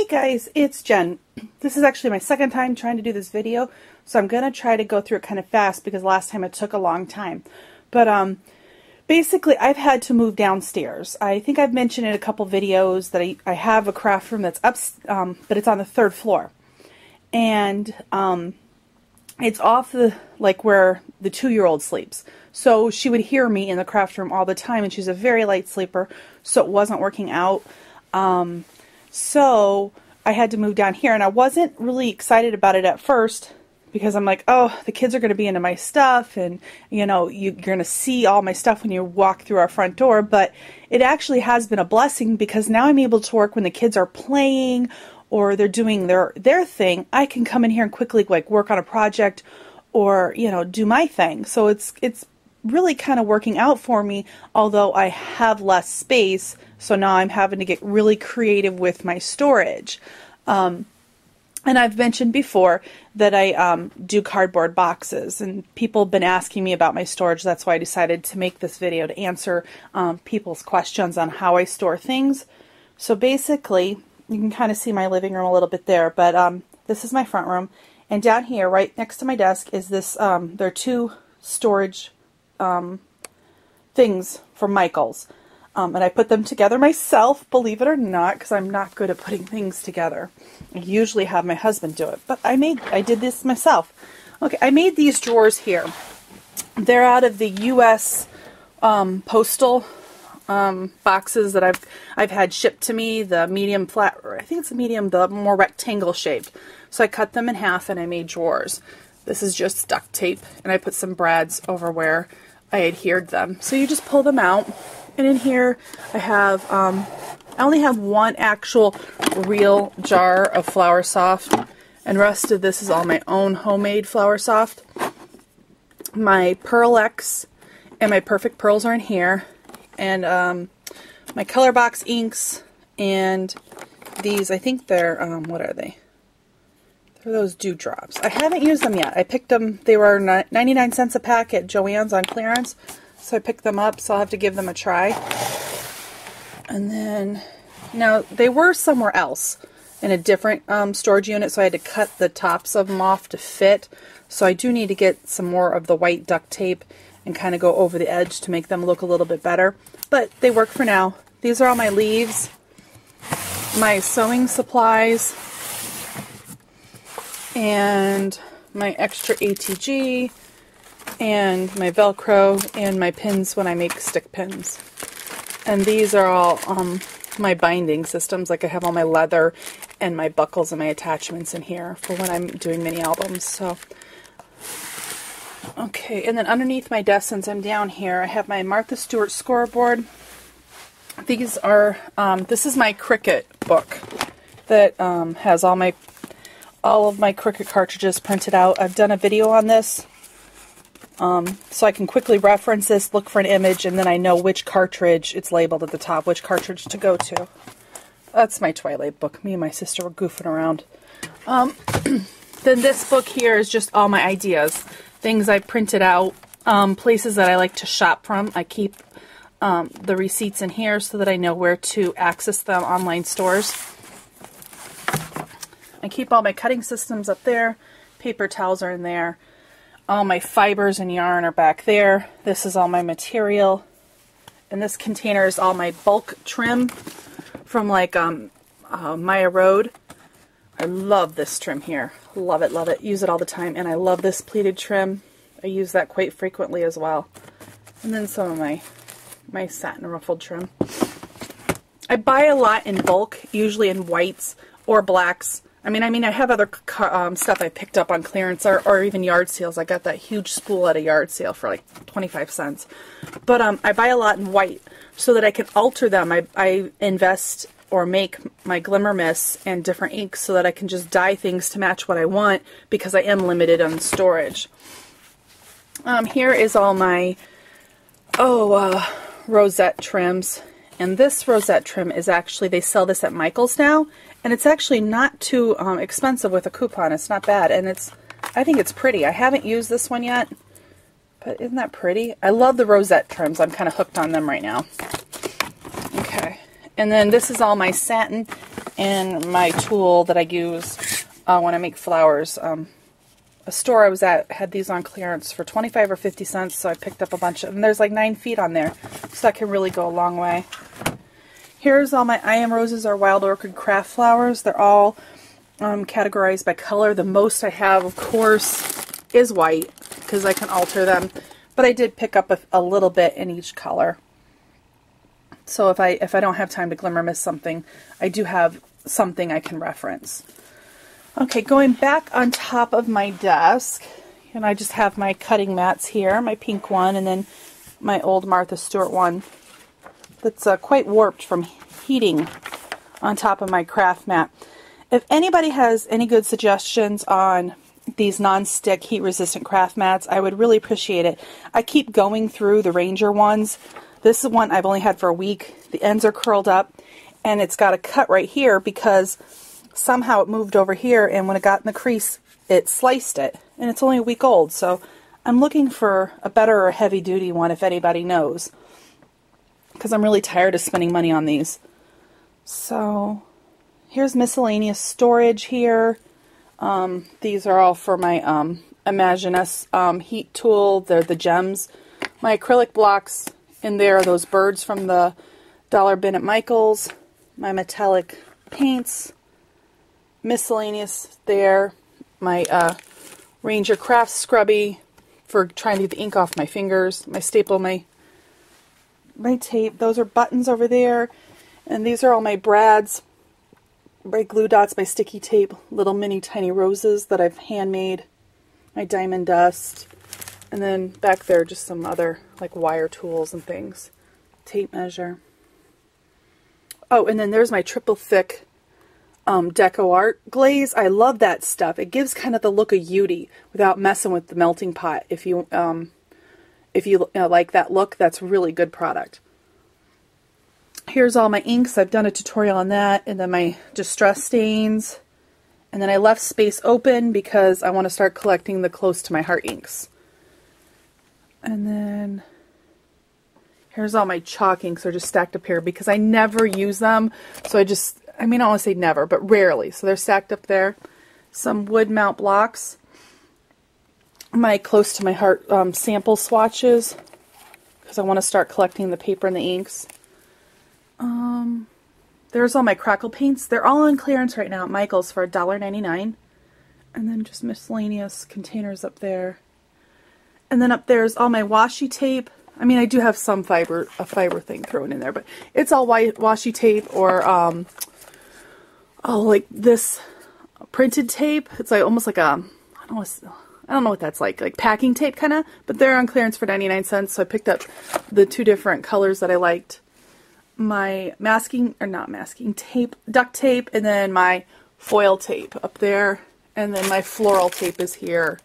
Hey guys, it's Jen. This is actually my second time trying to do this video, so I'm going to try to go through it kind of fast because last time it took a long time. But basically I've had to move downstairs. I think I've mentioned in a couple videos that I have a craft room that's up, but it's on the third floor. And it's off the, like where the 2-year-old sleeps. So she would hear me in the craft room all the time, and she's a very light sleeper, so it wasn't working out. So I had to move down here, and I wasn't really excited about it at first because I'm like, oh, the kids are going to be into my stuff, and you know, you're going to see all my stuff when you walk through our front door. But it actually has been a blessing because now I'm able to work when the kids are playing or they're doing their thing. I can come in here and quickly like work on a project or, you know, do my thing. So it's really kind of working out for me, although I have less space. So now I'm having to get really creative with my storage. And I've mentioned before that I do cardboard boxes, and people have been asking me about my storage. That's why I decided to make this video to answer people's questions on how I store things. So basically, you can kind of see my living room a little bit there, but this is my front room. And down here, right next to my desk, is this, there are 2 storage things from Michael's. And I put them together myself, believe it or not, because I'm not good at putting things together. I usually have my husband do it, but I did this myself. Okay, I made these drawers here. They're out of the U.S. postal boxes that I've had shipped to me, the medium flat, or I think it's a medium, the more rectangle shaped. So I cut them in half and I made drawers. This is just duct tape, and I put some brads over where I adhered them. So you just pull them out, and in here I have, I only have one actual real jar of Flour Soft, and the rest of this is all my own homemade Flour Soft. My Pearl X and my Perfect Pearls are in here, and my Color Box inks, and these, I think they're, what are they? They're those dewdrops. I haven't used them yet. I picked them, they were 99 cents a pack at Joann's on clearance, so I picked them up, so I'll have to give them a try. And then, now, they were somewhere else in a different storage unit, so I had to cut the tops of them off to fit. So I do need to get some more of the white duct tape and kind of go over the edge to make them look a little bit better. But they work for now. These are all my leaves, my sewing supplies, and my extra ATG, and my Velcro, and my pins when I make stick pins. And these are all my binding systems. Like I have all my leather and my buckles and my attachments in here for when I'm doing mini albums. So, okay, and then underneath my desk, since I'm down here, I have my Martha Stewart scoreboard. These are, this is my Cricut book that has all of my Cricut cartridges printed out. I've done a video on this, so I can quickly reference this, look for an image, and then I know which cartridge, it's labeled at the top, which cartridge to go to. That's my Twilight book. Me and my sister were goofing around. Then this book here is just all my ideas, things I printed out, places that I like to shop from. I keep the receipts in here so that I know where to access them online stores. I keep all my cutting systems up there. Paper towels are in there. All my fibers and yarn are back there. This is all my material. And this container is all my bulk trim from like Maya Road. I love this trim here. Love it, love it. Use it all the time. And I love this pleated trim. I use that quite frequently as well. And then some of my satin ruffled trim. I buy a lot in bulk, usually in whites or blacks. I mean, I have other stuff I picked up on clearance or even yard sales. I got that huge spool at a yard sale for like 25 cents. But I buy a lot in white so that I can alter them. I invest or make my Glimmer Mists and different inks so that I can just dye things to match what I want because I am limited on storage. Here is all my, rosette trims. And this rosette trim is actually, they sell this at Michael's now. And it's actually not too expensive with a coupon. It's not bad. And I think it's pretty. I haven't used this one yet. But isn't that pretty? I love the rosette trims. I'm kind of hooked on them right now. Okay. And then this is all my satin. and my tool that I use when I make flowers. A store I was at had these on clearance for 25 or 50 cents, so I picked up a bunch of them. And there's like 9 feet on there, so that can really go a long way. Here's all my I Am Roses or Wild Orchid craft flowers. They're all categorized by color. The most I have, of course, is white, because I can alter them. But I did pick up a little bit in each color. So if I don't have time to glimmer mist something, I do have something I can reference. Okay, going back on top of my desk, and I just have my cutting mats here, my pink one, and then my old Martha Stewart one that's quite warped from heating on top of my craft mat. If anybody has any good suggestions on these non-stick heat-resistant craft mats, I would really appreciate it. I keep going through the Ranger ones. This is one I've only had for a week. The ends are curled up, and it's got a cut right here because somehow it moved over here, and when it got in the crease, it sliced it. And it's only a week old, so I'm looking for a better or heavy-duty one if anybody knows, because I'm really tired of spending money on these. So here's miscellaneous storage here. These are all for my Imagine-S heat tool. They're the gems. My acrylic blocks in there are those birds from the dollar bin at Michael's. My metallic paints. Miscellaneous there. My Ranger Craft Scrubby for trying to get the ink off my fingers. My staple, my tape. Those are buttons over there. And these are all my brads. My glue dots, my sticky tape, little mini tiny roses that I've handmade, my diamond dust, and then back there just some other like wire tools and things, tape measure. Oh, and then there's my triple thick Deco Art glaze. I love that stuff. It gives kind of the look of Yudi without messing with the melting pot. If you like that look, that's a really good product. Here's all my inks. I've done a tutorial on that, and then my distress stains. And then I left space open because I want to start collecting the Close to My Heart inks. And then here's all my chalk inks. They're just stacked up here because I never use them. So I don't want to say never, but rarely. So they're stacked up there. Some wood mount blocks. My Close to My Heart sample swatches because I want to start collecting the paper and the inks. There's all my crackle paints. They're all on clearance right now at Michael's for $1.99. And then just miscellaneous containers up there. And then up there's all my washi tape. I mean, I do have some a fiber thing thrown in there, but it's all white washi tape or, like this printed tape. It's like almost like I don't know what that's like packing tape kind of, but they're on clearance for 99 cents. So I picked up the 2 different colors that I liked. My tape, duct tape, and then my foil tape up there, and then my floral tape is here,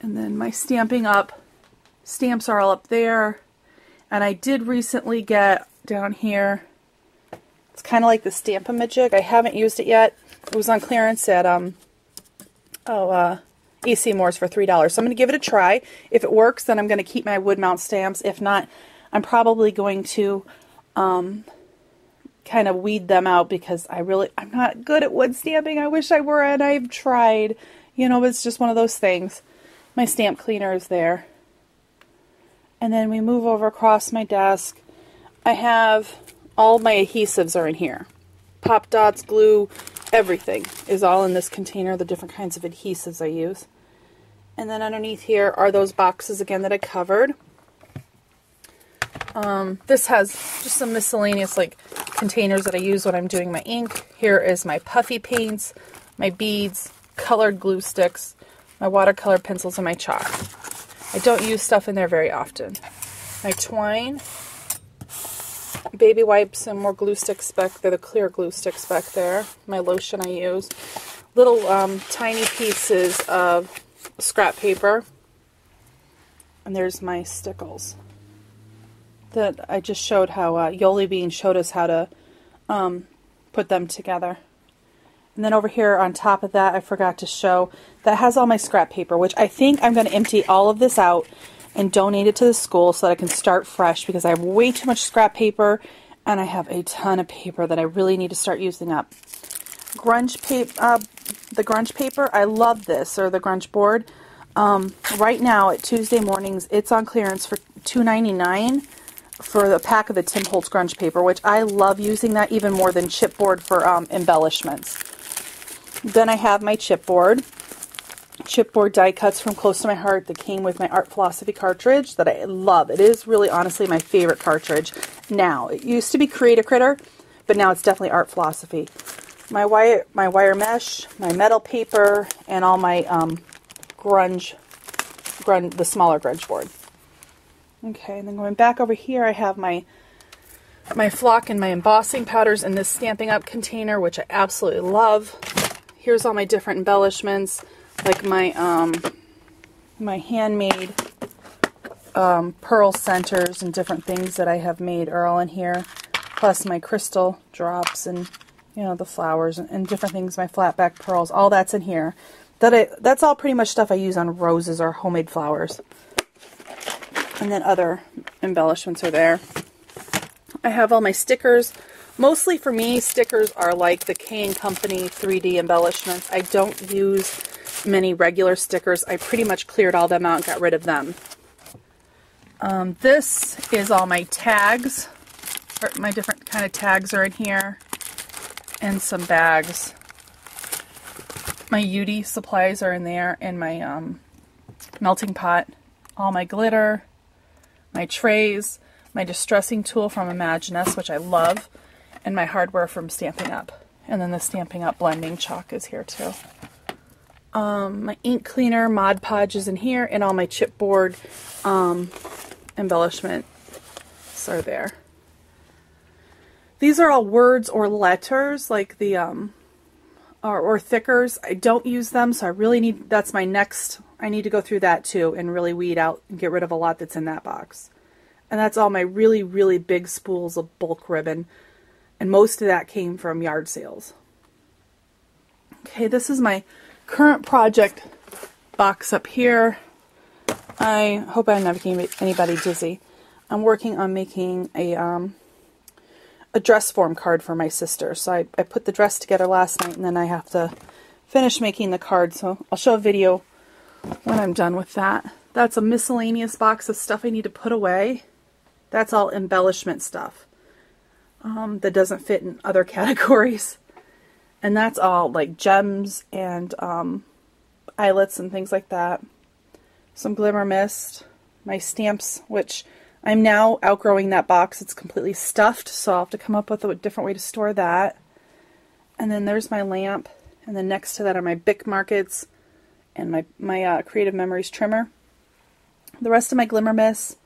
and then my Stampin' Up! Stamps are all up there, and I did recently get down here, it's kind of like the Stamp-A-Majig. I haven't used it yet. It was on clearance at AC Moore's for $3, so I'm going to give it a try. If it works, then I'm going to keep my wood mount stamps. If not, I'm probably going to kind of weed them out because I'm not good at wood stamping. I wish I were, and I've tried. You know, it's just one of those things. My stamp cleaner is there. And then we move over across my desk. I have all my adhesives are in here. Pop dots, glue, everything is all in this container, the different kinds of adhesives I use. And then underneath here are those boxes again that I covered. This has just some miscellaneous like containers that I use when I'm doing my ink. Here is my puffy paints, my beads, colored glue sticks, my watercolor pencils, and my chalk. I don't use stuff in there very often. My twine, baby wipes, and more glue sticks back there, the clear glue sticks back there. My lotion I use. Little tiny pieces of scrap paper. And there's my stickles. That I just showed how Yoli Bean showed us how to put them together. And then over here on top of that, I forgot to show, that has all my scrap paper, which I think I'm going to empty all of this out and donate it to the school so that I can start fresh because I have way too much scrap paper And I have a ton of paper that I really need to start using up. Grunge paper, the grunge paper, I love this, or the grunge board. Right now at Tuesday mornings, it's on clearance for $2.99 for the pack of the Tim Holtz grunge paper, which I love using that even more than chipboard for embellishments. Then I have my chipboard die cuts from Close to My Heart that came with my Art Philosophy cartridge that I love. It is really honestly my favorite cartridge now. It used to be Create a Critter, but now it's definitely Art Philosophy. My wire mesh, my metal paper, and all my the smaller grunge board. Okay, and then going back over here, I have my flock and my embossing powders in this Stampin' Up container, which I absolutely love. Here's all my different embellishments, like my my handmade pearl centers and different things that I have made are all in here, plus my crystal drops and, you know, the flowers and different things, my flat back pearls, all that's in here. That's all pretty much stuff I use on roses or homemade flowers. And then other embellishments are there. I have all my stickers. Mostly for me, stickers are like the K & Company 3D embellishments. I don't use many regular stickers. I pretty much cleared all them out and got rid of them. This is all my tags. My different kind of tags are in here. And some bags. My Udi supplies are in there, and my melting pot. All my glitter. My trays. My distressing tool from Imaginus, which I love. And my hardware from Stampin' Up. And then the Stampin' Up blending chalk is here too. My ink cleaner, Mod Podge is in here, and all my chipboard embellishments are there. These are all words or letters, like the or thickers. I don't use them, so I really need, that's my next, I need to go through that too and really weed out and get rid of a lot that's in that box. And that's all my really, really big spools of bulk ribbon. And most of that came from yard sales. Okay, this is my current project box up here. I hope I'm not making anybody dizzy. I'm working on making a dress form card for my sister. So I put the dress together last night, and then I have to finish making the card. So I'll show a video when I'm done with that. That's a miscellaneous box of stuff I need to put away. That's all embellishment stuff that doesn't fit in other categories. And that's all like gems and eyelets and things like that. Some glimmer mist, my stamps, which I'm now outgrowing that box. It's completely stuffed, so I'll have to come up with a different way to store that. And then there's my lamp, and then next to that are my Bic markets and my Creative Memories trimmer. The rest of my glimmer mists,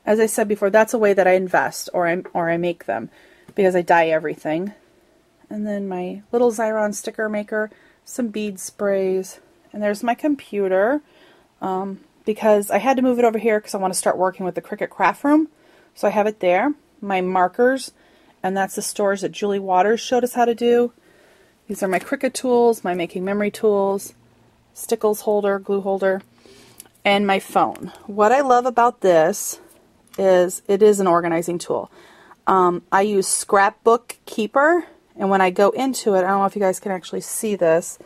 as I said before, that's a way that I invest or I make them, because I dye everything. And then my little Xyron sticker maker, some bead sprays, and there's my computer, because I had to move it over here because I want to start working with the Cricut Craftroom. So I have it there. My markers, and that's the storage that Julie Waters showed us how to do. These are my Cricut tools, my Making Memory tools, stickles holder, glue holder, and my phone. What I love about this is it is an organizing tool. I use Scrapbook Keeper, and when I go into it, I don't know if you guys can actually see this,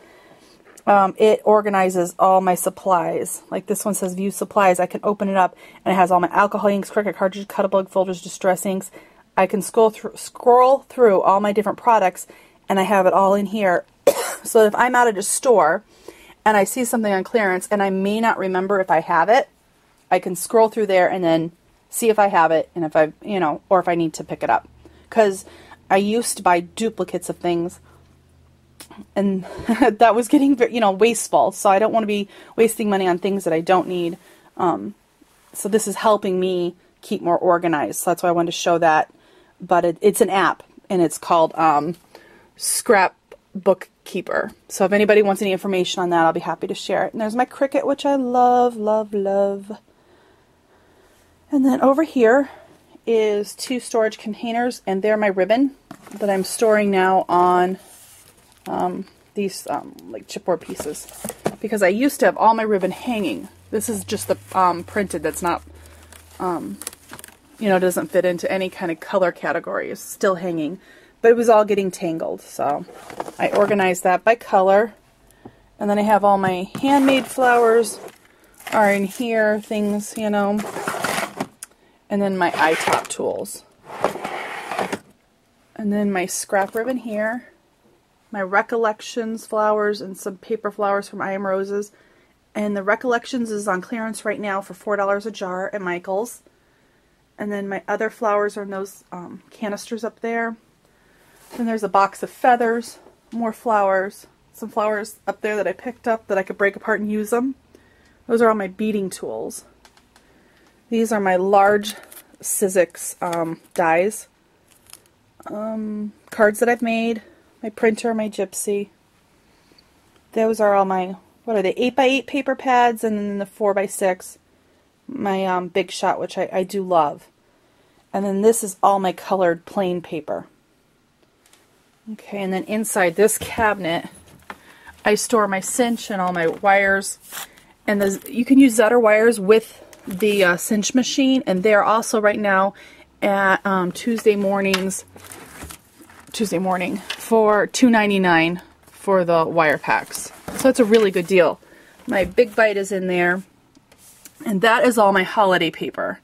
it organizes all my supplies. Like this one says View Supplies. I can open it up, and it has all my alcohol inks, Cricut cartridges, Cut-a-Bug folders, distress inks. I can scroll through all my different products, and I have it all in here. So if I'm out at a store and I see something on clearance and I may not remember if I have it, I can scroll through there and then see if I have it, and if I, or if I need to pick it up. Because I used to buy duplicates of things, and that was getting, wasteful. So I don't want to be wasting money on things that I don't need. So this is helping me keep more organized. So that's why I wanted to show that. But it's an app, and it's called Scrapbook Keeper. So if anybody wants any information on that, I'll be happy to share it. And there's my Cricut, which I love, love, love. And then over here is 2 storage containers, and they're my ribbon that I'm storing now on these like chipboard pieces, because I used to have all my ribbon hanging. This is just the printed, that's not you know, doesn't fit into any kind of color category. It's still hanging, but it was all getting tangled. So I organized that by color. And then I have all my handmade flowers are in here, things, you know. And then my eye-top tools. And then my scrap ribbon here. My Recollections flowers and some paper flowers from I Am Roses. And the Recollections is on clearance right now for $4 a jar at Michael's. And then my other flowers are in those canisters up there. Then there's a box of feathers, more flowers, some flowers up there that I picked up that I could break apart and use them. Those are all my beading tools. These are my large Sizzix dies. Cards that I've made, my printer, my gypsy. Those are all my, what are they, 8x8 paper pads, and then the 4x6. My Big Shot, which I do love. And then this is all my colored plain paper. Okay, and then inside this cabinet, I store my cinch and all my wires. And you can use Zetter wires with the cinch machine, and they're also right now at Tuesday morning for $2.99 for the wire packs. So it's a really good deal. My Big Bite is in there. And that is all my holiday paper.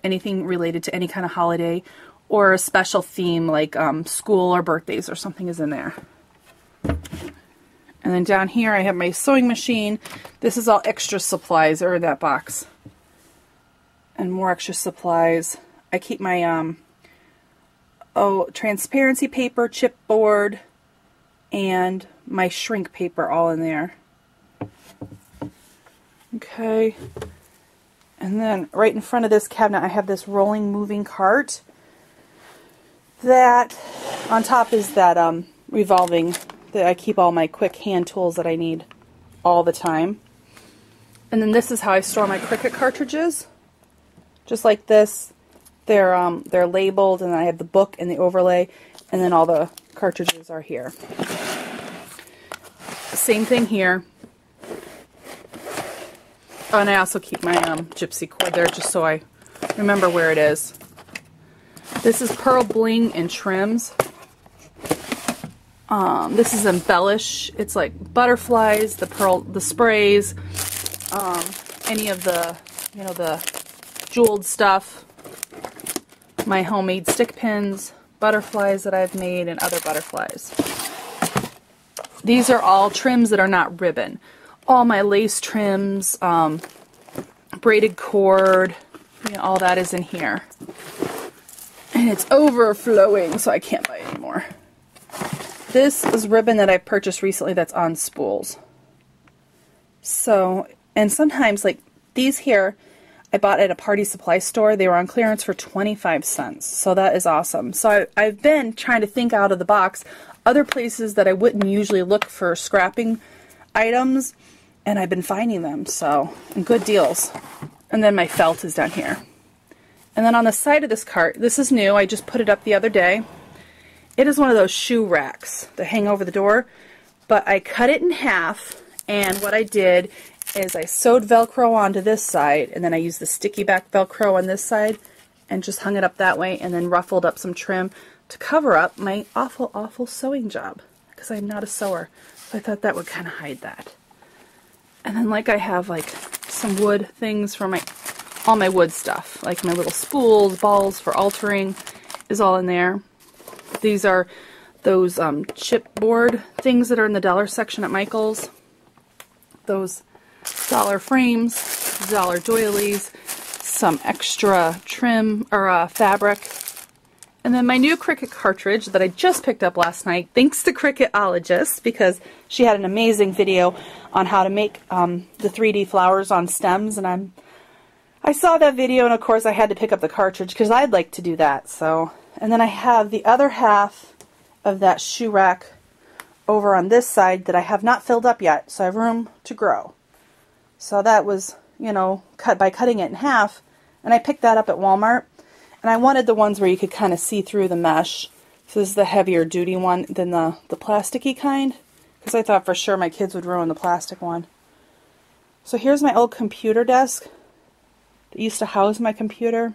Anything related to any kind of holiday or a special theme like school or birthdays or something is in there. And then down here I have my sewing machine. This is all extra supplies are in that box. And more extra supplies. I keep my transparency paper, chipboard, and my shrink paper all in there. Okay, and then right in front of this cabinet I have this rolling moving cart that on top is that revolving that I keep all my quick hand tools that I need all the time. And then this is how I store my Cricut cartridges, just like this. They're labeled, and I have the book and the overlay, and then all the cartridges are here. Same thing here. Oh, and I also keep my gypsy cord there just so I remember where it is. This is Pearl Bling and Trims. This is Embellish. It's like butterflies, the sprays, any of the, you know, the jeweled stuff. My homemade stick pins, butterflies that I've made, and other butterflies. These are all trims that are not ribbon. All my lace trims, braided cord, you know, all that is in here. And it's overflowing, so I can't buy any more. This is ribbon that I purchased recently that's on spools. So, and sometimes, like these here, I bought at a party supply store. They were on clearance for 25 cents. So that is awesome. So I've been trying to think out of the box, other places that I wouldn't usually look for scrapping items, and I've been finding them, so, and good deals. And then my felt is down here. And then on the side of this cart, this is new, I just put it up the other day. It is one of those shoe racks that hang over the door, but I cut it in half, and what I did is I sewed Velcro onto this side, and then I used the sticky back Velcro on this side, and just hung it up that way, and then ruffled up some trim to cover up my awful, awful sewing job, because I'm not a sewer. So I thought that would kind of hide that. And then like I have like some wood things for all my wood stuff, like my little spools, balls for altering is all in there. These are those chipboard things that are in the dollar section at Michael's. Those dollar frames, dollar doilies, some extra trim or fabric. And then my new Cricut cartridge that I just picked up last night, thanks to Cricutologist, because she had an amazing video on how to make the 3D flowers on stems, and I saw that video, and of course I had to pick up the cartridge because I'd like to do that. So, and then I have the other half of that shoe rack over on this side that I have not filled up yet, so I have room to grow. So that was, you know, cut by cutting it in half, and I picked that up at Walmart. And I wanted the ones where you could kind of see through the mesh. So this is the heavier duty one than the plasticky kind, because I thought for sure my kids would ruin the plastic one. So here's my old computer desk that used to house my computer.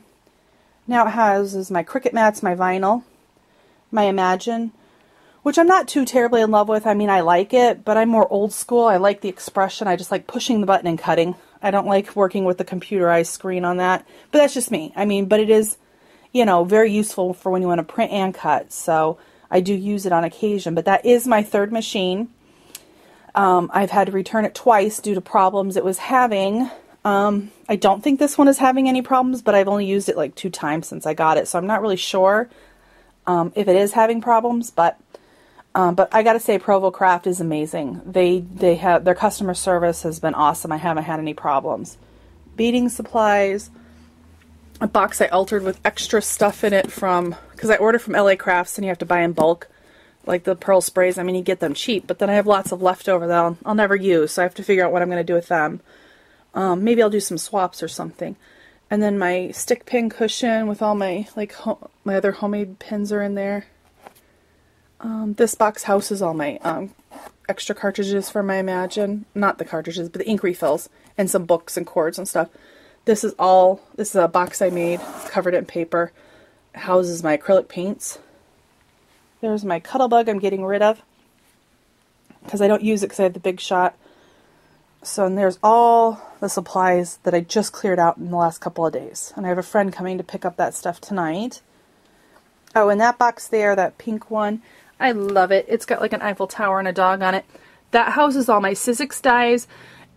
Now it houses my Cricut mats, my vinyl, my Imagine, which I'm not too terribly in love with. I mean, I like it, but I'm more old school. I like the expression. I just like pushing the button and cutting. I don't like working with the computerized screen on that, but that's just me. I mean, but it is, you know, very useful for when you want to print and cut, so I do use it on occasion. But that is my third machine. I've had to return it twice due to problems it was having. I don't think this one is having any problems, but I've only used it like 2 times since I got it, so I'm not really sure if it is having problems. But I gotta say, Provo Craft is amazing. They have, their customer service has been awesome. I haven't had any problems. Beading supplies, a box I altered with extra stuff in it from, because I ordered from LA Crafts and you have to buy in bulk, like the pearl sprays. I mean, you get them cheap, but then I have lots of leftover that I'll never use, so I have to figure out what I'm going to do with them. Maybe I'll do some swaps or something. And then my stick pin cushion with all my my other homemade pins are in there. This box houses all my extra cartridges for my Imagine. Not the cartridges, but the ink refills. And some books and cords and stuff. This is a box I made. It's covered in paper. It houses my acrylic paints. There's my Cuttlebug I'm getting rid of, because I don't use it because I have the Big Shot. So, and there's all the supplies that I just cleared out in the last couple of days. And I have a friend coming to pick up that stuff tonight. Oh, and that box there, that pink one, I love it. It's got like an Eiffel Tower and a dog on it. That houses all my Sizzix dies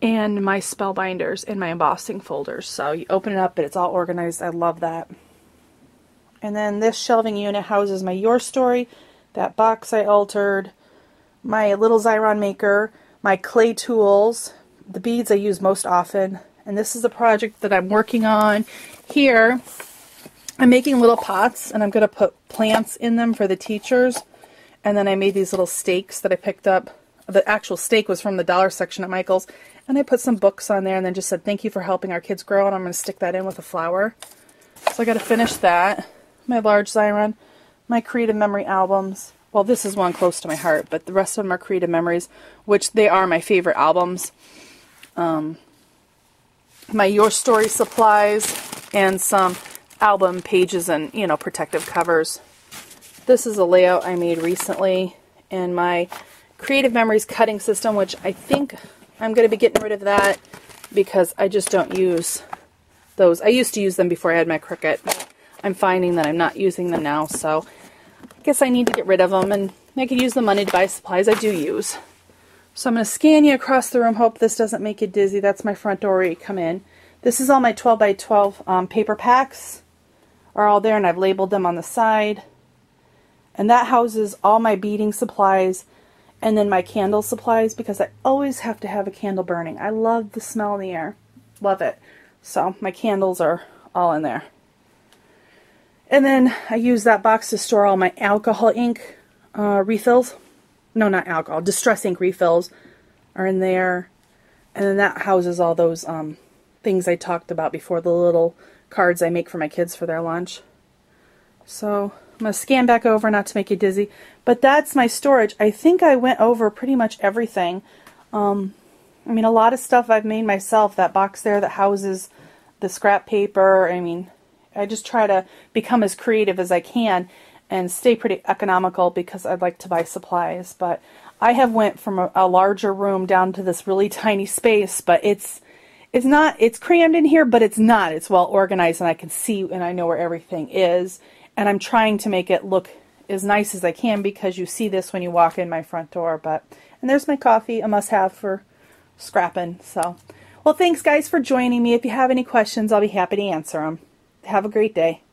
and my spellbinders and my embossing folders. So you open it up and it's all organized. I love that. And then this shelving unit houses my Your Story, that box I altered, my little Xyron maker, my clay tools, the beads I use most often. And this is a project that I'm working on here. I'm making little pots and I'm going to put plants in them for the teachers. And then I made these little stakes that I picked up. The actual stake was from the dollar section at Michael's. And I put some books on there and then just said, thank you for helping our kids grow. And I'm going to stick that in with a flower. So I got to finish that. My large Xyron, my Creative Memory albums. Well, this is one close to my heart, but the rest of them are Creative Memories, which they are my favorite albums. My Your Story supplies and some album pages and, you know, protective covers. This is a layout I made recently, and my Creative Memories cutting system, which I think I'm going to be getting rid of that because I just don't use those. I used to use them before I had my Cricut. I'm finding that I'm not using them now, so I guess I need to get rid of them, and I can use the money to buy supplies I do use. So I'm going to scan you across the room. Hope this doesn't make you dizzy. That's my front door where you come in. This is all my 12 by 12 paper packs are all there, and I've labeled them on the side. And that houses all my beading supplies and then my candle supplies, because I always have to have a candle burning. I love the smell in the air. Love it. So my candles are all in there. And then I use that box to store all my alcohol ink refills. No, not alcohol. Distress ink refills are in there. And then that houses all those things I talked about before, the little cards I make for my kids for their lunch. So I'm going to scan back over, not to make you dizzy. But that's my storage. I think I went over pretty much everything. I mean, a lot of stuff I've made myself. That box there that houses the scrap paper. I mean, I just try to become as creative as I can and stay pretty economical because I'd like to buy supplies. But I have went from a larger room down to this really tiny space, but it's crammed in here, but it's not. It's well organized, and I can see and I know where everything is. And I'm trying to make it look as nice as I can, because you see this when you walk in my front door. And there's my coffee, a must-have for scrapping. So, well, thanks guys for joining me. If you have any questions, I'll be happy to answer them. Have a great day.